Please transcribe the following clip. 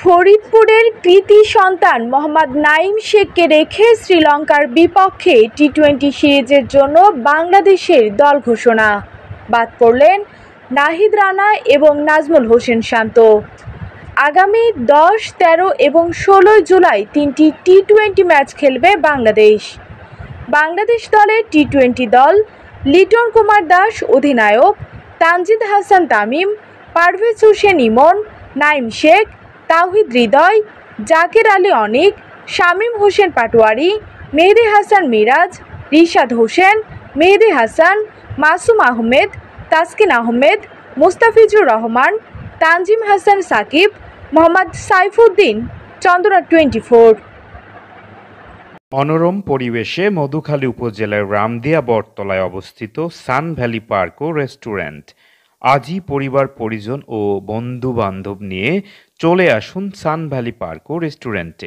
ফরিদপুরের কৃতি সন্তান মোহাম্মদ নাঈম শেখকে রেখে শ্রীলঙ্কার বিপক্ষে টি-20 সিরিজের জন্য বাংলাদেশের দল ঘোষণা। বাদ পড়লেন নাহিদ রানা এবং নাজমুল হোসেন শান্ত। আগামী 10, 13 এবং 16 জুলাই 3টি টি-20 ম্যাচ খেলবে বাংলাদেশ। বাংলাদেশ দলের টি-20 দল লিটন কুমার দাস অধিনায়ক, তানজিদ হাসান তামিম, পারভেজ হোসেন ইমন, নাঈম শেখ, তাওহিদ হৃদয়, জাকের আলী অনিক, শামীম হোসেন পাটোয়ারি, মেহেদী হাসান মিরাজ, রিশাদ হোসেন, মেহেদী হাসান, মাসুম আহমেদ, তাসকিন আহমেদ, মুস্তাফিজুর রহমান, তানজিম হাসান সাকিব, মোহাম্মদ সাইফুদ্দিন। চন্দনা 24। মনোরম পরিবেশে মধুখালী উপজেলার রামদিয়া বটতলায় অবস্থিত সান ভ্যালি পার্ক ও রেস্টুরেন্ট। আজই পরিবার পরিজন ও বন্ধু বান্ধব নিয়ে চলে আসুন সান ভ্যালি পার্ক ও রেস্টুরেন্টে।